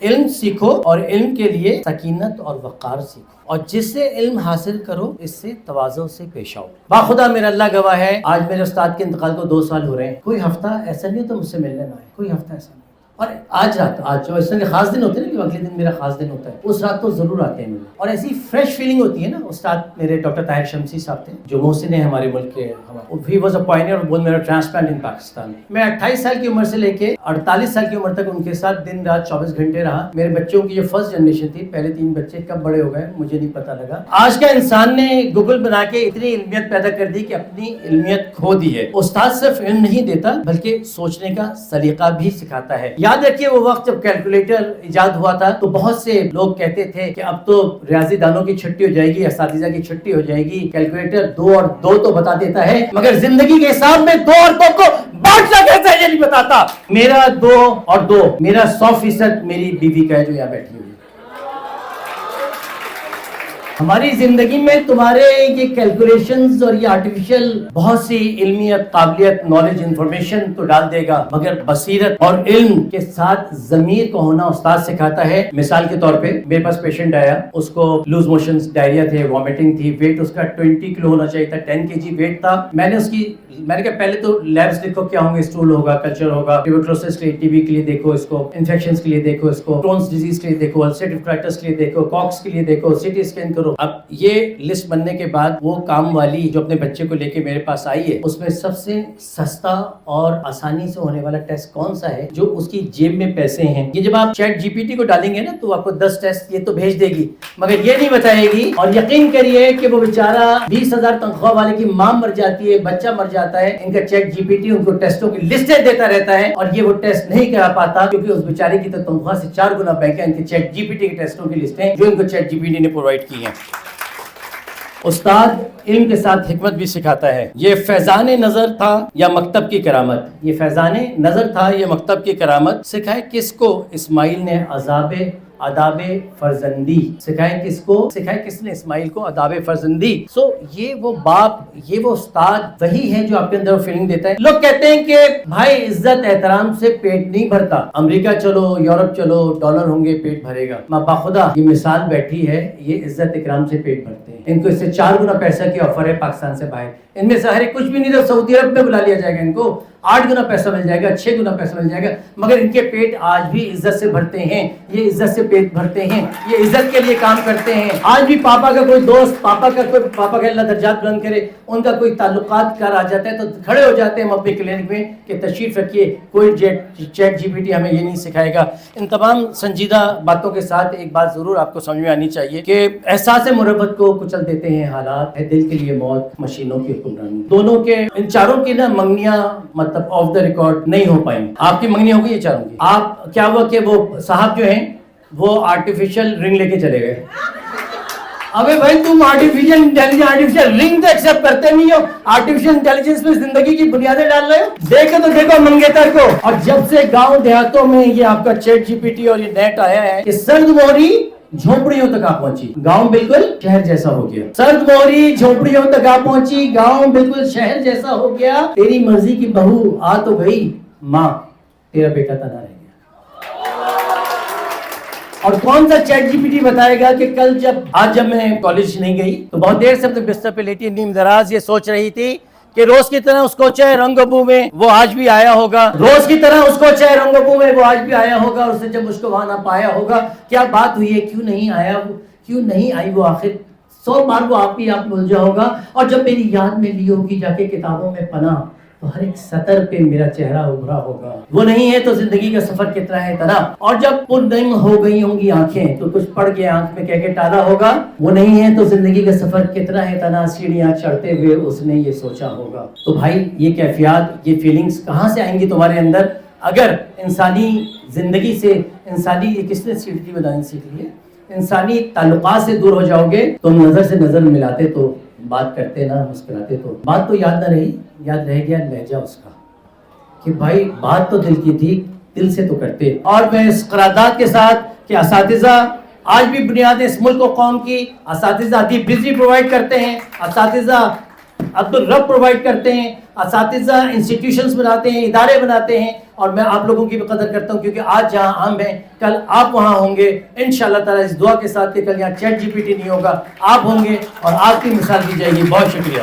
علم سیکھو اور علم کے لیے سکینت اور وقار سیکھو، اور جس سے علم حاصل کرو اس سے تواضع سے پیش آؤ۔ باخدا میرا اللہ گواہ ہے، آج میرے استاد کے انتقال کو 2 سال ہو رہے ہیں، کوئی ہفتہ ایسا نہیں تو مجھ سے ملنے نہ آئے، کوئی ہفتہ ایسا نہیں۔ اور آج جو اس طرح کے خاص دن ہوتے ہیں نا کہ اگلے دن میرا خاص دن ہوتا ہے، اس رات تو ضرور آتے ہیں ملنے، اور ایسی فریش فیلنگ ہوتی ہے نا۔ استاد میرے ڈاکٹر طاہر شمسی صاحب تھے جو محسن ہیں ہمارے ملک کے، he was a pioneer of bone marrow transplant in Pakistan. میں 28 سال کی عمر سے لے کے 48 سال کی عمر تک ان کے ساتھ دن رات 24 گھنٹے رہا۔ میرے بچوں کی یہ فرسٹ جنریشن تھی، پہلے 3 بچے کب بڑے ہو گئے مجھے نہیں پتا لگا۔ آج کا انسان نے گوگل بنا کے اتنی علمیت پیدا کر دی کہ اپنی علمیت کھو دی ہے۔ استاد صرف علم نہیں دیتا بلکہ سوچنے کا سلیقہ بھی سکھاتا ہے۔ یاد رکھیے وہ وقت جب کیلکولیٹر ایجاد ہوا تھا تو بہت سے لوگ کہتے تھے کہ اب تو ریاضی دانوں کی چھٹی ہو جائے گی، اساتذہ کی چھٹی ہو جائے گی، کیلکولیٹر 2 اور 2 تو بتا دیتا ہے مگر زندگی کے حساب میں 2 اور 2 کو بانٹنا کیسا ہے یہ نہیں بتاتا۔ میرا 2 اور 2 میرا 100% میری بیوی کا ہے جو یہاں بیٹھی ہوئی۔ ہماری زندگی میں تمہارے یہ کیلکولیشنز اور یہ آرٹیفیشل بہت سی علمیت، قابلیت، نالج، انفارمیشن تو ڈال دے گا مگر بصیرت اور علم کے ساتھ ضمیر کو ہونا استاد سکھاتا ہے۔ مثال کے طور پہ میرے پاس پیشنٹ آیا، اس کو لوز موشنز، ڈائریا تھے، وامٹنگ تھی، ویٹ اس کا 20 کلو ہونا چاہیے تھا، 10 kg ویٹ تھا۔ میں نے کہا پہلے تو لیبس دیکھو کیا ہوں گے، اسٹول ہوگا، کلچر ہوگا، ٹیوبرکلوسس کے لیے، ٹی بی کے لیے دیکھو اس کو، انفیکشنز کے لیے دیکھو اس کو، کرونز ڈیزیز کے لیے دیکھو، السریٹیو کولائٹس کے لیے دیکھو، کاکس کے لیے دیکھو، سی ٹی اسکین کرو۔ اب یہ لسٹ بننے کے بعد وہ کام والی جو اپنے بچے کو لے کے میرے پاس آئی ہے، اس میں سب سے سستا اور آسانی سے ہونے والا ٹیسٹ کون سا ہے جو اس کی جیب میں پیسے ہیں؟ یہ جب آپ چیٹ جی پی ٹی کو ڈالیں گے نا تو آپ کو 10 ٹیسٹ یہ تو بھیج دے گی مگر یہ نہیں بتائے گی، اور یقین کریے کہ وہ بیچارہ 20,000 تنخواہ والے کی ماں مر جاتی ہے، بچہ مر جاتا ہے، ان کا چیٹ جی پی ٹی ان کو ٹیسٹوں کی لسٹیں دیتا رہتا ہے اور یہ وہ ٹیسٹ نہیں کرا پاتا کیونکہ اس بیچارے کی تو تنخواہ سے 4 گنا بینک ہے ان کے چیٹ جی پی ٹی کے ٹیسٹوں کی لسٹیں جو ان کو چیٹ جی پی ٹی نے پرووائڈ کی ہیں۔ استاد علم کے ساتھ حکمت بھی سکھاتا ہے۔ یہ فیضان نظر تھا یا مکتب کی کرامت؟ یہ فیضان نظر تھا یا مکتب کی کرامت؟ سکھائے کس کو اسماعیل نے آداب فرزندی؟ سکھائے کس کو؟ سکھائے کس نے اسماعیل کو آداب فرزندی؟ یہ وہ باپ، یہ وہ استاد وہی ہے جو آپ کے اندر فیلنگ دیتا ہے۔ لوگ کہتے ہیں کہ بھائی عزت احترام سے پیٹ نہیں بھرتا، امریکہ چلو، یورپ چلو، ڈالر ہوں گے پیٹ بھرے گا۔ ماں باخدا یہ مثال بیٹھی ہے، یہ عزت اکرام سے پیٹ بھرتے ہیں۔ ان کو اس سے 4 گنا پیسہ کی آفر ہے پاکستان سے باہر، ان میں سے کچھ بھی نہیں تو سعودی عرب میں بلا لیا جائے گا، ان کو 8 گنا پیسہ مل جائے گا، 6 گنا پیسہ مل جائے گا مگر ان کے پیٹ آج بھی عزت سے بھرتے ہیں، یہ عزت سے پیٹ بھرتے ہیں، یہ عزت کے لیے کام کرتے ہیں۔ آج بھی پاپا کا کوئی دوست، پاپا کا اللہ درجات بلند کرے، ان کا کوئی تعلقات کر آ جاتا ہے تو کھڑے ہو جاتے ہیں ہم اپنے کلینک میں کہ تشریف رکھیے، کوئی چیٹ جی پی ٹی ہمیں یہ نہیں سکھائے گا۔ ان تمام سنجیدہ باتوں کے ساتھ ایک بات ضرور آپ کو سمجھ میں آنی چاہیے کہ احساس مربت کو کچل دیتے ہیں حالات، ہے دل کے لیے موت، مشینوں کی حکمرانی۔ دونوں کے ان چاروں کی نا منگنیاں مطلب آف دا ریکارڈ نہیں ہو پائیں۔ آپ کی منگنی ہوگی یہ چاروں کی؟ آپ کیا ہوا کہ وہ صاحب جو ہیں وہ آرٹیفیشل رنگ لے کے چلے گئے۔ ابے بھائی تم آرٹیفیشل انٹیلیجنس، آرٹیفیشل رنگ تو ایکسپٹ کرتے نہیں ہو، آرٹیفیشل انٹیلیجنس میں زندگی کی بنیادیں ڈال رہے ہو۔ دیکھو تو دیکھو منگیتر کو۔ اور جب سے گاؤں دیہاتوں میں یہ آپ کا چیٹ جی پی ٹی اور یہ نیٹ آیا ہے کہ سرد موہری جھونپڑیوں تک آ پہنچی، گاؤں بالکل شہر جیسا ہو گیا۔ سرد موہری جھونپڑیوں تک آ پہنچی، گاؤں بالکل شہر جیسا ہو گیا۔ تیری مرضی کی بہو آ تو گئی، ماں تیرا بیٹا تنہا رہ گیا۔ اور کون سا چیٹ جی پی ٹی بتائے گا کہ کل جب میں کالج نہیں گئی تو بہت دیر سے اپنے بستر پہ لیٹی نیم دراز یہ سوچ رہی تھی کہ روز کی طرح اس کو چاہے رنگ بو میں وہ آج بھی آیا ہوگا، روز کی طرح اس کو چاہے رنگ بو میں وہ آج بھی آیا ہوگا، اور اس نے جب مجھ کو وہاں نہ پایا ہوگا کیا بات ہوئی ہے، کیوں نہیں آیا وہ، کیوں نہیں آئی وہ، آخر 100 بار وہ آپ ہی آپ الجھا ہوگا۔ اور جب میری یاد میں لی ہوگی جا کے کتابوں میں پناہ تو ہر ایک سطر پہ میرا چہرہ ابھرا ہوگا، وہ نہیں ہے تو زندگی کا سفر کتنا ہے تنا۔ اور جب پرنم ہو گئی ہوں گی آنکھیں تو کچھ پڑھ کے آنکھ میں کہہ کے ٹالا ہوگا، وہ نہیں ہے تو زندگی کا سفر کتنا ہے تنا، سیڑھیاں چڑھتے ہوئے اس نے یہ سوچا ہوگا۔ تو بھائی یہ کیفیات، یہ فیلنگز کہاں سے آئیں گی تمہارے اندر اگر انسانی زندگی سے، انسانی یہ کس نے سیڑھی بنانی سیکھ لی ہے، انسانی تعلقات سے دور ہو جاؤ گے۔ تم نظر سے نظر ملاتے تو بات کرتے نہ مسکراتے تو بات تو یاد نہ رہی، یاد رہ گیا لہجہ اس کا کہ بھائی بات تو دل کی تھی، دل سے تو کرتے۔ اور میں اس قرارداد کے ساتھ کہ اساتذہ آج بھی بنیادیں اس ملک و قوم کی، اساتذہ دی بجلی پرووائڈ کرتے ہیں، اساتذہ عبدالرب پرووائڈ کرتے ہیں، اساتذہ انسٹیٹیوشنز بناتے ہیں، ادارے بناتے ہیں، اور میں آپ لوگوں کی بھی قدر کرتا ہوں، کیونکہ آج جہاں ہم ہیں کل آپ وہاں ہوں گے انشاءاللہ تعالیٰ، اس دعا کے ساتھ کہ کل یہاں چیٹ جی پی ٹی نہیں ہوگا، آپ ہوں گے اور آپ کی مثال دی جائے گی. بہت شکریہ.